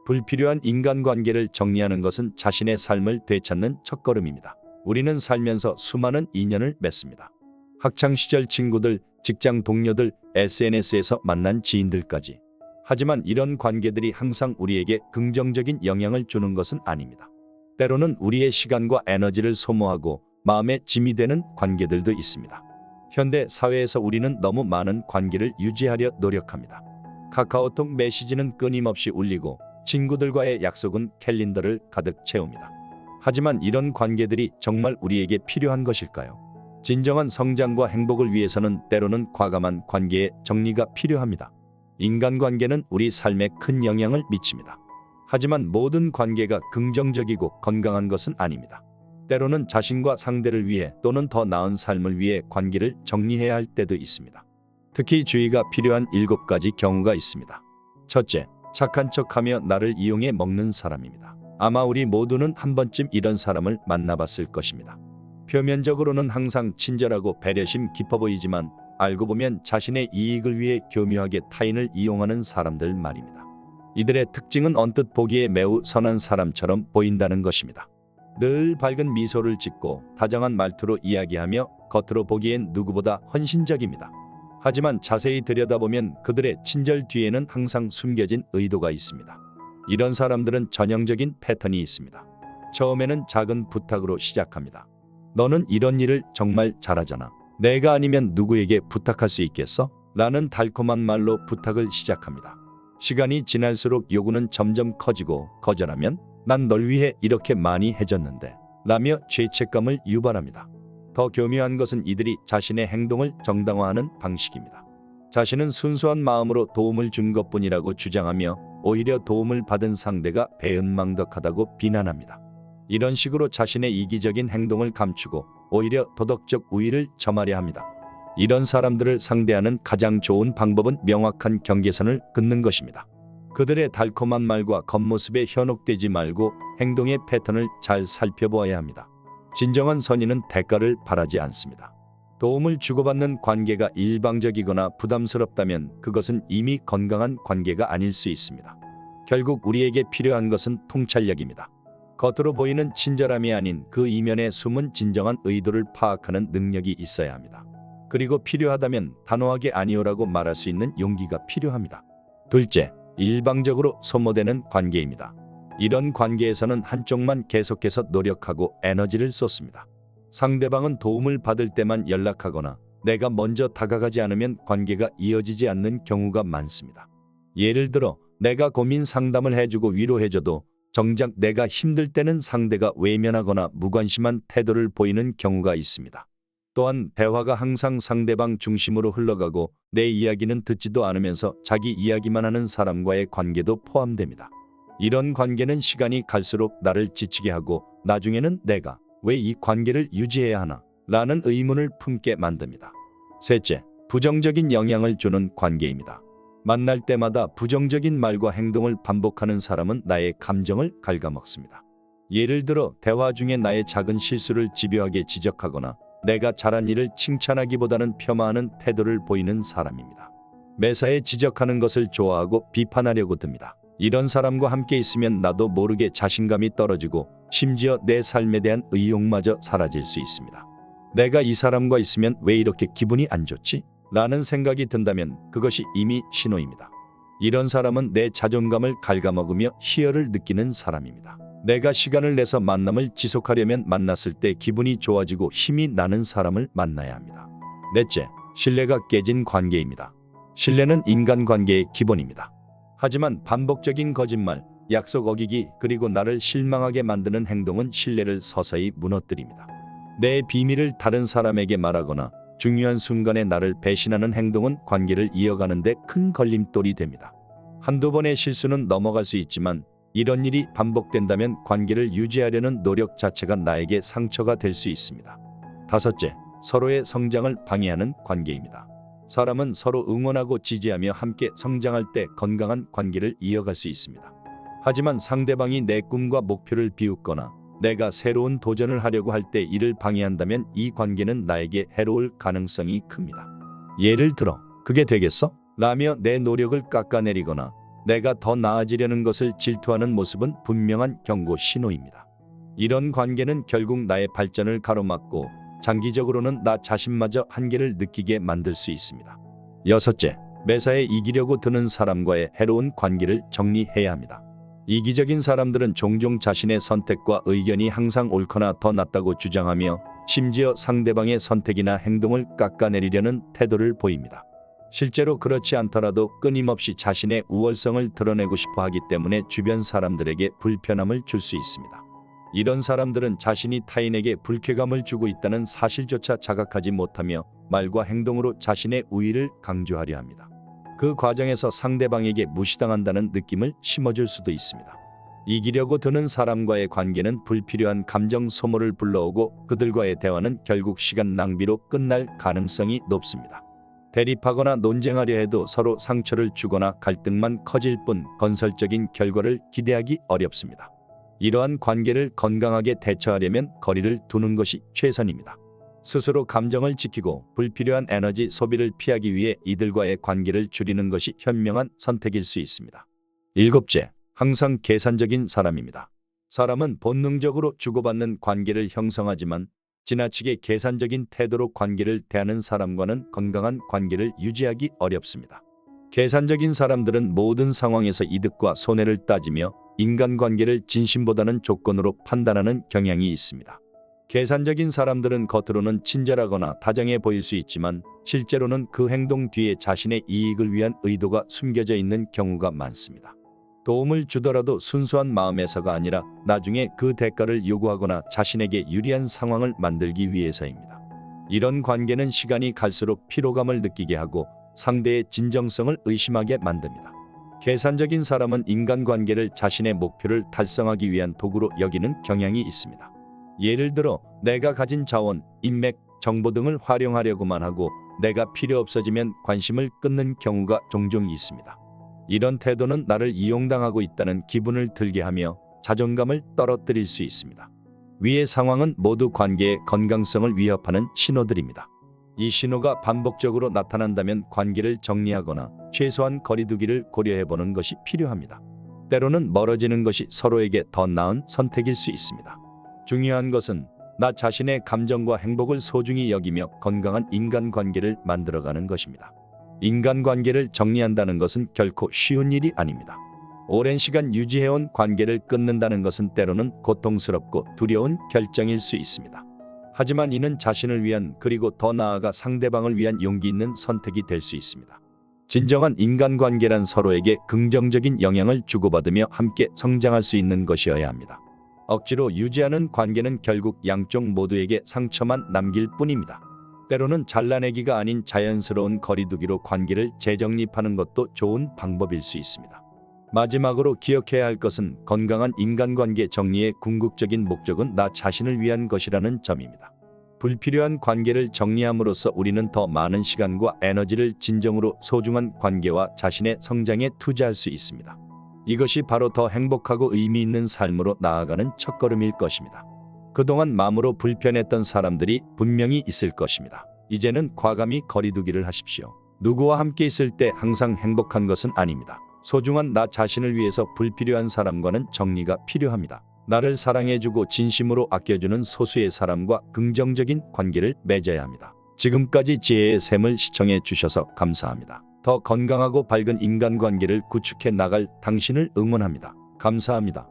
불필요한 인간관계를 정리하는 것은 자신의 삶을 되찾는 첫걸음입니다. 우리는 살면서 수많은 인연을 맺습니다. 학창시절 친구들, 직장 동료들, SNS에서 만난 지인들까지. 하지만 이런 관계들이 항상 우리에게 긍정적인 영향을 주는 것은 아닙니다. 때로는 우리의 시간과 에너지를 소모하고 마음의 짐이 되는 관계들도 있습니다. 현대 사회에서 우리는 너무 많은 관계를 유지하려 노력합니다. 카카오톡 메시지는 끊임없이 울리고 친구들과의 약속은 캘린더를 가득 채웁니다. 하지만 이런 관계들이 정말 우리에게 필요한 것일까요? 진정한 성장과 행복을 위해서는 때로는 과감한 관계의 정리가 필요합니다. 인간관계는 우리 삶에 큰 영향을 미칩니다. 하지만 모든 관계가 긍정적이고 건강한 것은 아닙니다. 때로는 자신과 상대를 위해 또는 더 나은 삶을 위해 관계를 정리해야 할 때도 있습니다. 특히 주의가 필요한 7가지 경우가 있습니다. 첫째, 착한 척하며 나를 이용해 먹는 사람입니다. 아마 우리 모두는 한 번쯤 이런 사람을 만나봤을 것입니다. 표면적으로는 항상 친절하고 배려심 깊어 보이지만 알고 보면 자신의 이익을 위해 교묘하게 타인을 이용하는 사람들 말입니다. 이들의 특징은 언뜻 보기에 매우 선한 사람처럼 보인다는 것입니다. 늘 밝은 미소를 짓고 다정한 말투로 이야기하며 겉으로 보기엔 누구보다 헌신적입니다. 하지만 자세히 들여다보면 그들의 친절 뒤에는 항상 숨겨진 의도가 있습니다. 이런 사람들은 전형적인 패턴이 있습니다. 처음에는 작은 부탁으로 시작합니다. 너는 이런 일을 정말 잘하잖아. 내가 아니면 누구에게 부탁할 수 있겠어? 라는 달콤한 말로 부탁을 시작합니다. 시간이 지날수록 요구는 점점 커지고 거절하면 난 널 위해 이렇게 많이 해줬는데 라며 죄책감을 유발합니다. 더 교묘한 것은 이들이 자신의 행동을 정당화하는 방식입니다. 자신은 순수한 마음으로 도움을 준 것뿐이라고 주장하며 오히려 도움을 받은 상대가 배은망덕하다고 비난합니다. 이런 식으로 자신의 이기적인 행동을 감추고 오히려 도덕적 우위를 점하려 합니다. 이런 사람들을 상대하는 가장 좋은 방법은 명확한 경계선을 긋는 것입니다. 그들의 달콤한 말과 겉모습에 현혹되지 말고 행동의 패턴을 잘 살펴보아야 합니다. 진정한 선의는 대가를 바라지 않습니다. 도움을 주고받는 관계가 일방적이거나 부담스럽다면 그것은 이미 건강한 관계가 아닐 수 있습니다. 결국 우리에게 필요한 것은 통찰력입니다. 겉으로 보이는 친절함이 아닌 그 이면에 숨은 진정한 의도를 파악하는 능력이 있어야 합니다. 그리고 필요하다면 단호하게 아니오라고 말할 수 있는 용기가 필요합니다. 둘째, 일방적으로 소모되는 관계입니다. 이런 관계에서는 한쪽만 계속해서 노력하고 에너지를 쏟습니다. 상대방은 도움을 받을 때만 연락하거나 내가 먼저 다가가지 않으면 관계가 이어지지 않는 경우가 많습니다. 예를 들어 내가 고민 상담을 해주고 위로해줘도 정작 내가 힘들 때는 상대가 외면하거나 무관심한 태도를 보이는 경우가 있습니다. 또한 대화가 항상 상대방 중심으로 흘러가고 내 이야기는 듣지도 않으면서 자기 이야기만 하는 사람과의 관계도 포함됩니다. 이런 관계는 시간이 갈수록 나를 지치게 하고 나중에는 내가 왜 이 관계를 유지해야 하나? 라는 의문을 품게 만듭니다. 셋째, 부정적인 영향을 주는 관계입니다. 만날 때마다 부정적인 말과 행동을 반복하는 사람은 나의 감정을 갉아먹습니다. 예를 들어 대화 중에 나의 작은 실수를 집요하게 지적하거나 내가 잘한 일을 칭찬하기보다는 폄하하는 태도를 보이는 사람입니다. 매사에 지적하는 것을 좋아하고 비판하려고 듭니다. 이런 사람과 함께 있으면 나도 모르게 자신감이 떨어지고 심지어 내 삶에 대한 의욕마저 사라질 수 있습니다. 내가 이 사람과 있으면 왜 이렇게 기분이 안 좋지? 라는 생각이 든다면 그것이 이미 신호입니다. 이런 사람은 내 자존감을 갉아먹으며 희열을 느끼는 사람입니다. 내가 시간을 내서 만남을 지속하려면 만났을 때 기분이 좋아지고 힘이 나는 사람을 만나야 합니다. 넷째, 신뢰가 깨진 관계입니다. 신뢰는 인간관계의 기본입니다. 하지만 반복적인 거짓말, 약속 어기기, 그리고 나를 실망하게 만드는 행동은 신뢰를 서서히 무너뜨립니다. 내 비밀을 다른 사람에게 말하거나 중요한 순간에 나를 배신하는 행동은 관계를 이어가는 데 큰 걸림돌이 됩니다. 한두 번의 실수는 넘어갈 수 있지만 이런 일이 반복된다면 관계를 유지하려는 노력 자체가 나에게 상처가 될 수 있습니다. 다섯째, 서로의 성장을 방해하는 관계입니다. 사람은 서로 응원하고 지지하며 함께 성장할 때 건강한 관계를 이어갈 수 있습니다. 하지만 상대방이 내 꿈과 목표를 비웃거나 내가 새로운 도전을 하려고 할 때 이를 방해한다면 이 관계는 나에게 해로울 가능성이 큽니다. 예를 들어 그게 되겠어? 라며 내 노력을 깎아내리거나 내가 더 나아지려는 것을 질투하는 모습은 분명한 경고 신호입니다. 이런 관계는 결국 나의 발전을 가로막고 장기적으로는 나 자신마저 한계를 느끼게 만들 수 있습니다. 여섯째, 매사에 이기려고 드는 사람과의 해로운 관계를 정리해야 합니다. 이기적인 사람들은 종종 자신의 선택과 의견이 항상 옳거나 더 낫다고 주장하며 심지어 상대방의 선택이나 행동을 깎아내리려는 태도를 보입니다. 실제로 그렇지 않더라도 끊임없이 자신의 우월성을 드러내고 싶어 하기 때문에 주변 사람들에게 불편함을 줄 수 있습니다. 이런 사람들은 자신이 타인에게 불쾌감을 주고 있다는 사실조차 자각하지 못하며 말과 행동으로 자신의 우위를 강조하려 합니다. 그 과정에서 상대방에게 무시당한다는 느낌을 심어줄 수도 있습니다. 이기려고 드는 사람과의 관계는 불필요한 감정 소모를 불러오고 그들과의 대화는 결국 시간 낭비로 끝날 가능성이 높습니다. 대립하거나 논쟁하려 해도 서로 상처를 주거나 갈등만 커질 뿐 건설적인 결과를 기대하기 어렵습니다. 이러한 관계를 건강하게 대처하려면 거리를 두는 것이 최선입니다. 스스로 감정을 지키고 불필요한 에너지 소비를 피하기 위해 이들과의 관계를 줄이는 것이 현명한 선택일 수 있습니다. 일곱째, 항상 계산적인 사람입니다. 사람은 본능적으로 주고받는 관계를 형성하지만 지나치게 계산적인 태도로 관계를 대하는 사람과는 건강한 관계를 유지하기 어렵습니다. 계산적인 사람들은 모든 상황에서 이득과 손해를 따지며 인간관계를 진심보다는 조건으로 판단하는 경향이 있습니다. 계산적인 사람들은 겉으로는 친절하거나 다정해 보일 수 있지만 실제로는 그 행동 뒤에 자신의 이익을 위한 의도가 숨겨져 있는 경우가 많습니다. 도움을 주더라도 순수한 마음에서가 아니라 나중에 그 대가를 요구하거나 자신에게 유리한 상황을 만들기 위해서입니다. 이런 관계는 시간이 갈수록 피로감을 느끼게 하고 상대의 진정성을 의심하게 만듭니다. 계산적인 사람은 인간관계를 자신의 목표를 달성하기 위한 도구로 여기는 경향이 있습니다. 예를 들어 내가 가진 자원, 인맥, 정보 등을 활용하려고만 하고 내가 필요 없어지면 관심을 끊는 경우가 종종 있습니다. 이런 태도는 나를 이용당하고 있다는 기분을 들게 하며 자존감을 떨어뜨릴 수 있습니다. 위의 상황은 모두 관계의 건강성을 위협하는 신호들입니다. 이 신호가 반복적으로 나타난다면 관계를 정리하거나 최소한 거리두기를 고려해보는 것이 필요합니다. 때로는 멀어지는 것이 서로에게 더 나은 선택일 수 있습니다. 중요한 것은 나 자신의 감정과 행복을 소중히 여기며 건강한 인간관계를 만들어가는 것입니다. 인간관계를 정리한다는 것은 결코 쉬운 일이 아닙니다. 오랜 시간 유지해온 관계를 끊는다는 것은 때로는 고통스럽고 두려운 결정일 수 있습니다. 하지만 이는 자신을 위한 그리고 더 나아가 상대방을 위한 용기 있는 선택이 될 수 있습니다. 진정한 인간관계란 서로에게 긍정적인 영향을 주고받으며 함께 성장할 수 있는 것이어야 합니다. 억지로 유지하는 관계는 결국 양쪽 모두에게 상처만 남길 뿐입니다. 때로는 잘라내기가 아닌 자연스러운 거리두기로 관계를 재정립하는 것도 좋은 방법일 수 있습니다. 마지막으로 기억해야 할 것은 건강한 인간관계 정리의 궁극적인 목적은 나 자신을 위한 것이라는 점입니다. 불필요한 관계를 정리함으로써 우리는 더 많은 시간과 에너지를 진정으로 소중한 관계와 자신의 성장에 투자할 수 있습니다. 이것이 바로 더 행복하고 의미 있는 삶으로 나아가는 첫걸음일 것입니다. 그동안 마음으로 불편했던 사람들이 분명히 있을 것입니다. 이제는 과감히 거리두기를 하십시오. 누구와 함께 있을 때 항상 행복한 것은 아닙니다. 소중한 나 자신을 위해서 불필요한 사람과는 정리가 필요합니다. 나를 사랑해주고 진심으로 아껴주는 소수의 사람과 긍정적인 관계를 맺어야 합니다. 지금까지 지혜의 샘을 시청해 주셔서 감사합니다. 더 건강하고 밝은 인간관계를 구축해 나갈 당신을 응원합니다. 감사합니다.